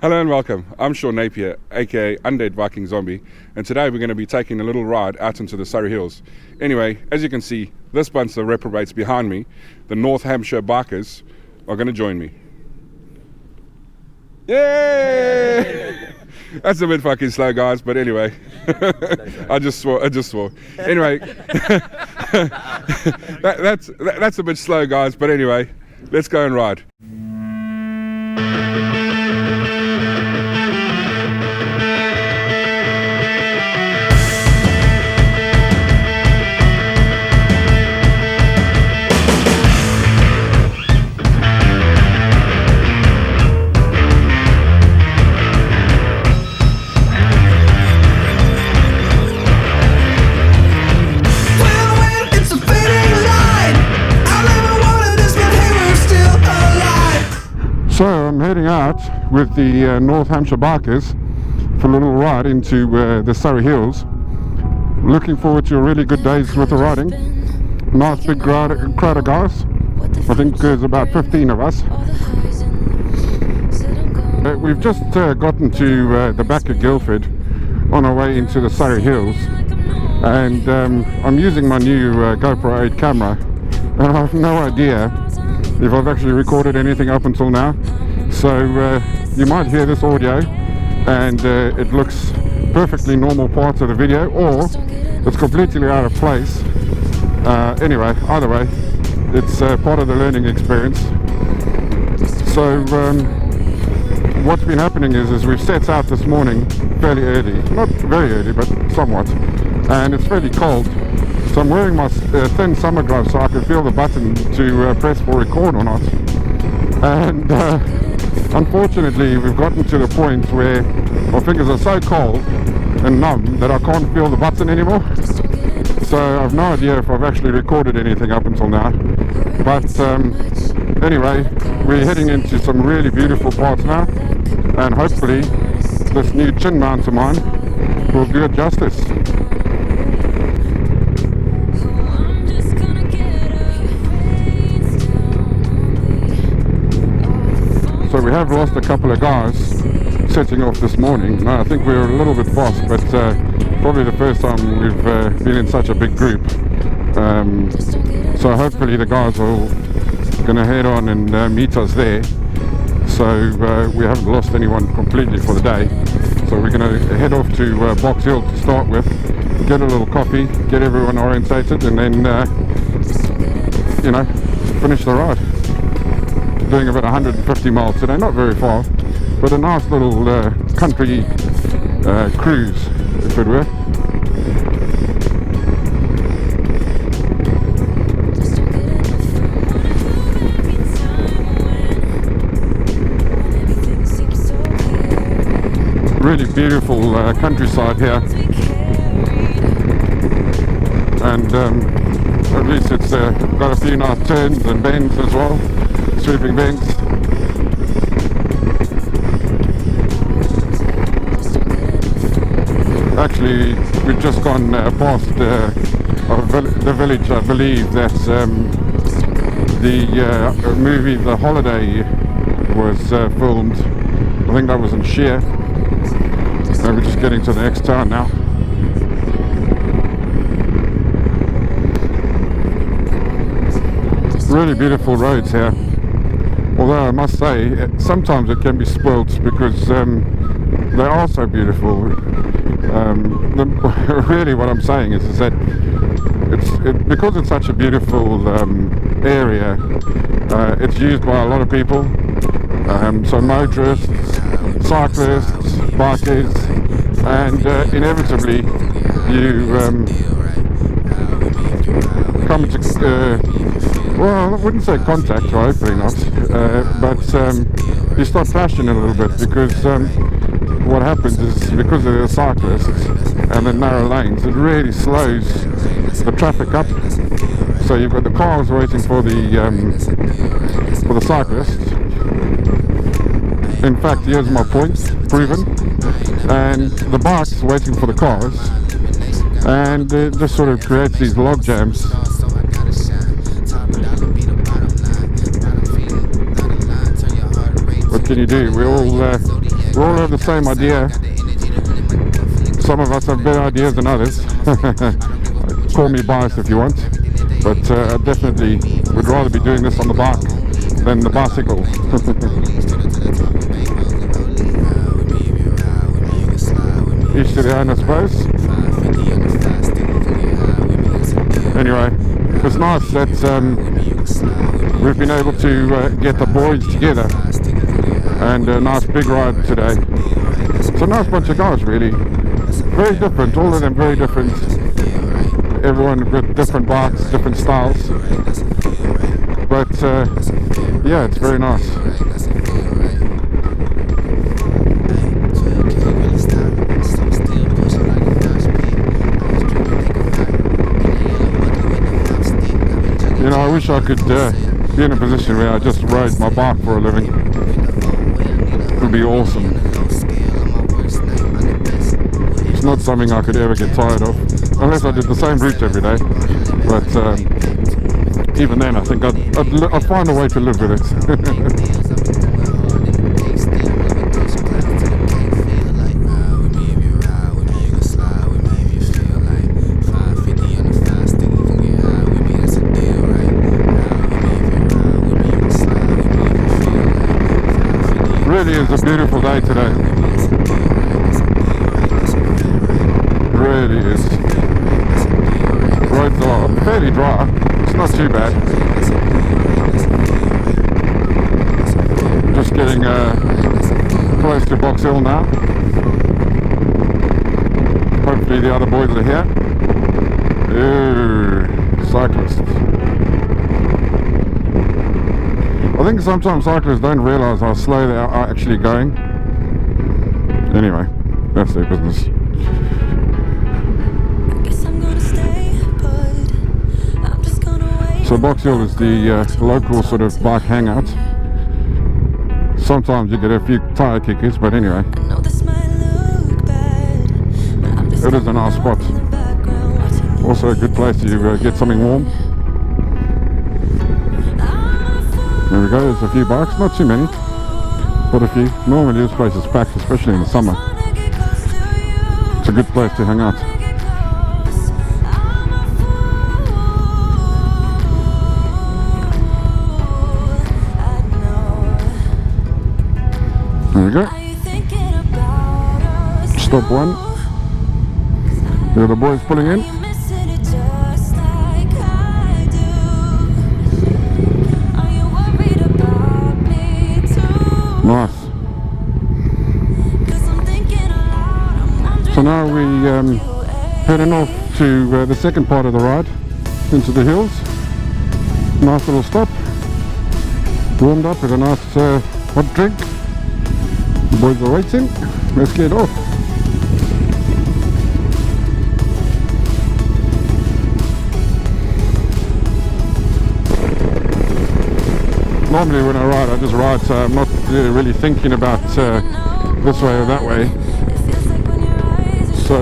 Hello and welcome. I'm Sean Napier, aka Undead Viking Zombie, and today we're going to be taking a little ride out into the Surrey Hills. Anyway, as you can see, this bunch of reprobates behind me, the North Hampshire bikers, are going to join me. Yay! That's a bit fucking slow, guys, but anyway. I just swore. Anyway, that's a bit slow, guys, but anyway, let's go and ride. So I'm heading out with the North Hampshire bikers for a little ride into the Surrey Hills. Looking forward to a really good day's worth of riding. Nice big crowd of guys. I think there's about 15 of us. We've just gotten to the back of Guildford on our way into the Surrey Hills, and I'm using my new GoPro 8 camera, and I have no idea if I've actually recorded anything up until now, so you might hear this audio and it looks perfectly normal parts of the video, or it's completely out of place. Anyway, either way, it's part of the learning experience. So what's been happening is we've set out this morning fairly early, not very early but somewhat, and it's fairly cold. So I'm wearing my thin summer gloves so I can feel the button to press for record or not. And unfortunately we've gotten to the point where my fingers are so cold and numb that I can't feel the button anymore. So I've no idea if I've actually recorded anything up until now. But anyway, we're heading into some really beautiful parts now, and hopefully this new chin mount of mine will do it justice. So we have lost a couple of guys setting off this morning. No, I think we were a little bit fast, but probably the first time we've been in such a big group. So hopefully the guys are going to head on and meet us there. So we haven't lost anyone completely for the day. So we're going to head off to Box Hill to start with, get a little coffee, get everyone orientated, and then, you know, finish the ride. Doing about 150 miles today, not very far, but a nice little country cruise, if it were. Really beautiful countryside here, and at least it's got a few nice turns and bends as well. Sweeping bends. Actually, we've just gone past the village, I believe, that the movie The Holiday was filmed. I think that was in Hampshire. And we're just getting to the next town now. Really beautiful roads here. Although I must say, sometimes it can be spoilt because they are so beautiful. Really what I'm saying is that because it's such a beautiful area, it's used by a lot of people. So motorists, cyclists, bikers, and inevitably you come to well, I wouldn't say contact, hopefully not, but you start flashing a little bit, because what happens is, because of the cyclists and the narrow lanes, it really slows the traffic up. So you've got the cars waiting for the cyclists. In fact, here's my point, proven, and the bikes waiting for the cars, and it just sort of creates these log jams. can you do? We all have the same idea. Some of us have better ideas than others. Call me biased if you want, but I definitely would rather be doing this on the bike than the bicycle. Each to their own, I suppose. Anyway, it's nice that we've been able to get the boys together, and a nice big ride today. It's a nice bunch of guys, really. Very different, all of them very different. Everyone with different bikes, different styles. But yeah, it's very nice. You know, I wish I could be in a position where I just ride my bike for a living. It would be awesome. It's not something I could ever get tired of, unless I did the same route every day. But even then, I think I'd find a way to live with it. Really is a beautiful day today. Really is. Roads are fairly dry. It's not too bad. Just getting close to Box Hill now. Hopefully the other boys are here. Ooh, cyclists. I think sometimes cyclists don't realise how slow they are actually going. Anyway, that's their business. So Box Hill is the local sort of bike hangout. Sometimes you get a few tyre kickers, but anyway. It is a nice spot. Also a good place to get something warm. There we go, there's a few bikes, not too many, but a few. Normally this place is packed, especially in the summer. It's a good place to hang out. There we go. Stop one. There are the boys pulling in. Nice. So now we heading off to the second part of the ride, into the hills. Nice little stop. Warmed up with a nice hot drink. The boys are waiting. Let's get off. Normally when I ride, I just ride, so I'm not really thinking about this way or that way. So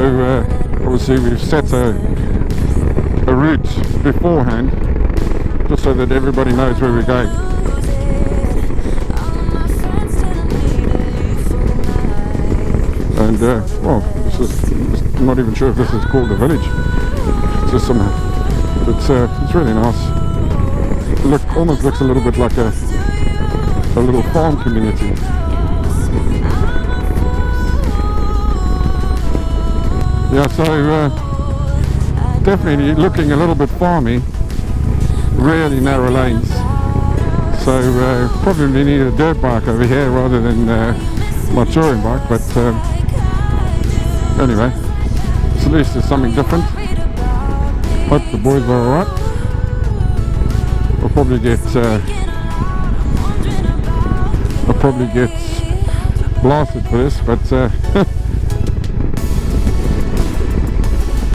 obviously we've set a route beforehand, just so that everybody knows where we're going. And well, I'm not even sure if this is called a village. It's just some, it's really nice. Almost looks a little bit like a little farm community. Yeah, so definitely looking a little bit farmy. Really narrow lanes. So probably need a dirt bike over here rather than my touring bike. But anyway, so at least there's something different. Hope the boys are alright. I'll probably get blasted for this, but I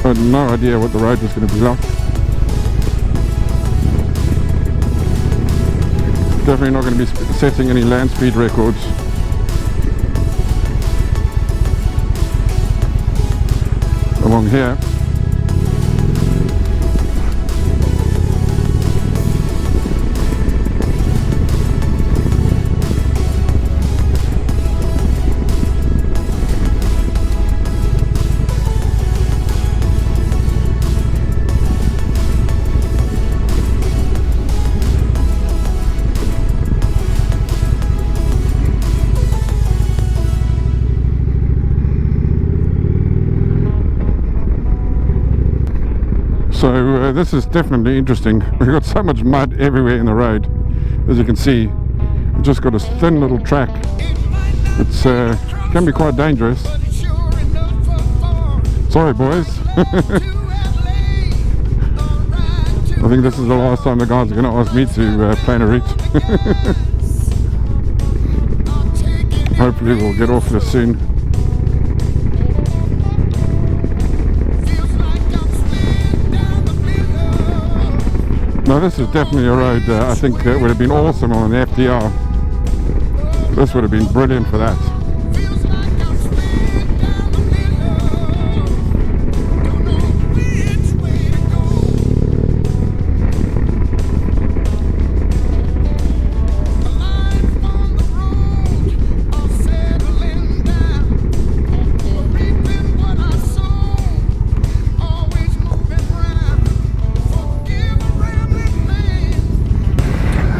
had no idea what the road was going to be like. Definitely not going to be setting any land speed records. Along here. So this is definitely interesting. We've got so much mud everywhere in the road, as you can see. We've just got a thin little track. It's can be quite dangerous. Sorry, boys. I think this is the last time the guys are going to ask me to plan a route. Hopefully we'll get off this soon. No, this is definitely a road I think it would have been awesome on an FDR. This would have been brilliant for that.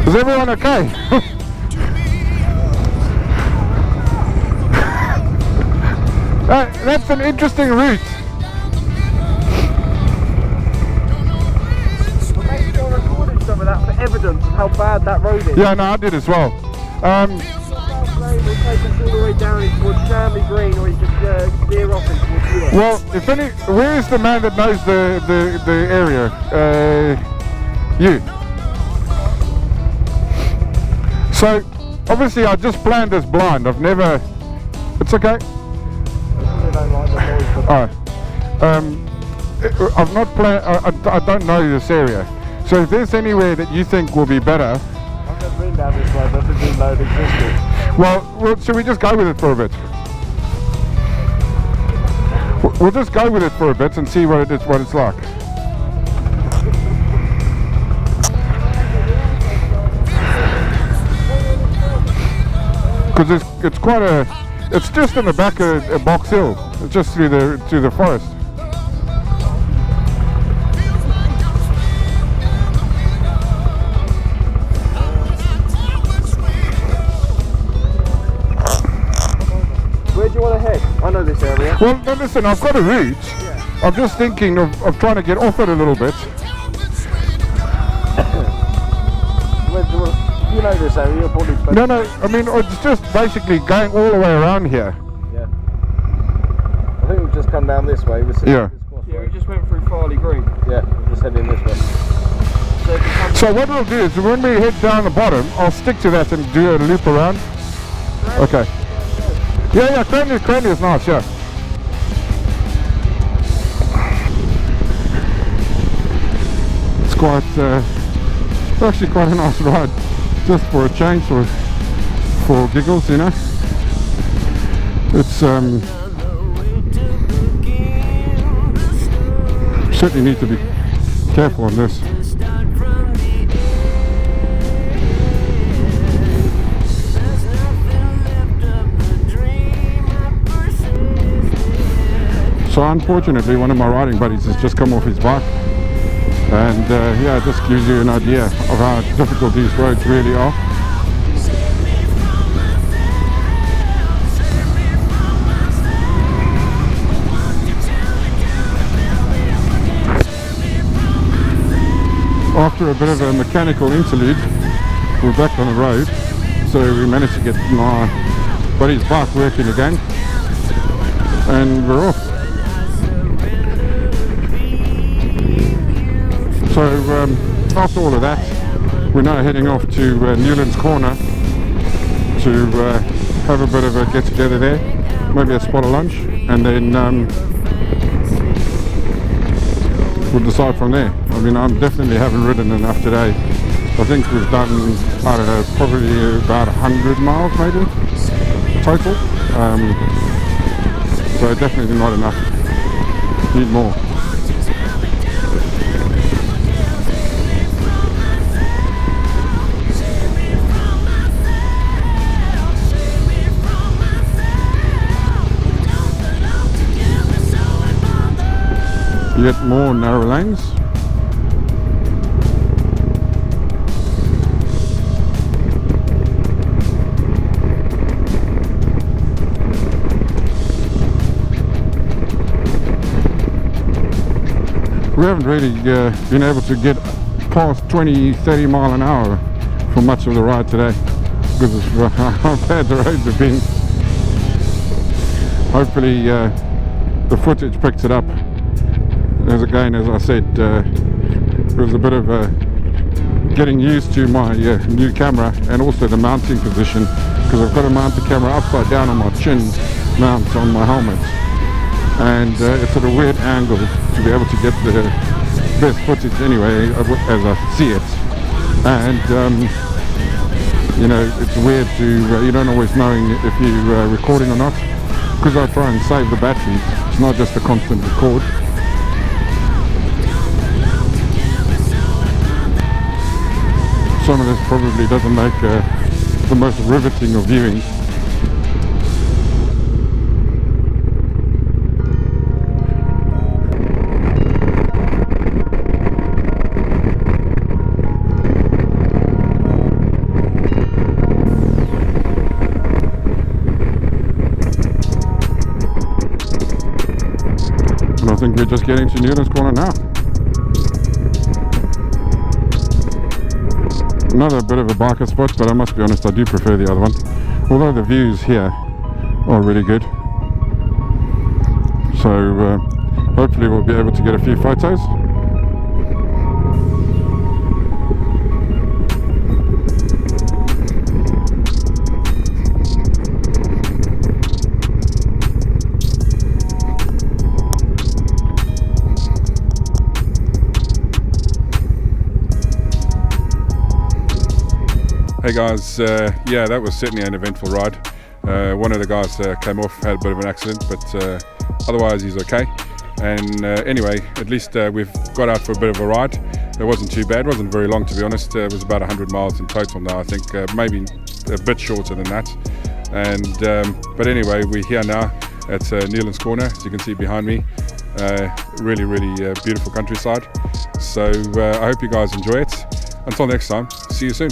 Is everyone okay? That's an interesting route. Well, maybe you're recording some of that for evidence of how bad that road is. Yeah, no, I did as well. South Lane will take us all the way down towards Shanley Green, or you just veer off into towards here. Well, if any, where is the man that knows the area? You. So, obviously I just planned this blind. I've never... It's okay. Alright. I've not planned... I don't know this area. So if there's anywhere that you think will be better... I've never been down this way, but I didn't know it existed. Well, should we just go with it for a bit? We'll just go with it for a bit and see what it's like. Because it's quite a... It's just in the back of a Box Hill. It's just through the forest. Where do you want to head? I know this area. Well, no, listen, I've got a route. Yeah. I'm just thinking of trying to get off it a little bit. You know this area, you're probably... No, I mean, it's just basically going all the way around here. Yeah. I think we've just come down this way. Yeah. Yeah, we just went through Farley Green. Yeah, we're just heading this way. So what we'll do is, when we head down the bottom, I'll stick to that and do a loop around. Okay. Yeah, Cranley is nice, yeah. It's quite, it's actually quite a nice ride. Just for a change, for giggles, you know. It's certainly need to be careful on this. So unfortunately, one of my riding buddies has just come off his bike. And yeah, it just gives you an idea of how difficult these roads really are. After a bit of a mechanical interlude, we're back on the road. So we managed to get my buddy's bike working again. And we're off. So after all of that, we're now heading off to Newlands Corner to have a bit of a get together there, maybe a spot of lunch, and then we'll decide from there. I mean, I definitely haven't ridden enough today. I think we've done, I don't know, probably about 100 miles maybe total. So definitely not enough. Need more. Yet more narrow lanes. we haven't really been able to get past 20-30 mile an hour for much of the ride today because of how bad the roads have been. Hopefully the footage picks it up. As again, as I said, it was a bit of getting used to my new camera and also the mounting position, because I've got to mount the camera upside down on my chin mounts on my helmet, and it's at a weird angle to be able to get the best footage anyway as I see it. And you know, it's weird to you don't always knowing if you're recording or not, because I try and save the battery. It's not just a constant record. Some of this probably doesn't make the most riveting of viewing. And I think we're just getting to Newlands Corner now. Another bit of a biker spot, but I must be honest, I do prefer the other one. Although the views here are really good. So hopefully we'll be able to get a few photos. Hey guys, yeah, that was certainly an eventful ride. One of the guys came off, had a bit of an accident, but otherwise he's okay. And anyway, at least we've got out for a bit of a ride. It wasn't too bad, it wasn't very long to be honest. It was about 100 miles in total now, I think, maybe a bit shorter than that. And but anyway, we're here now at Newlands Corner, as you can see behind me. Really beautiful countryside. So I hope you guys enjoy it. Until next time, see you soon.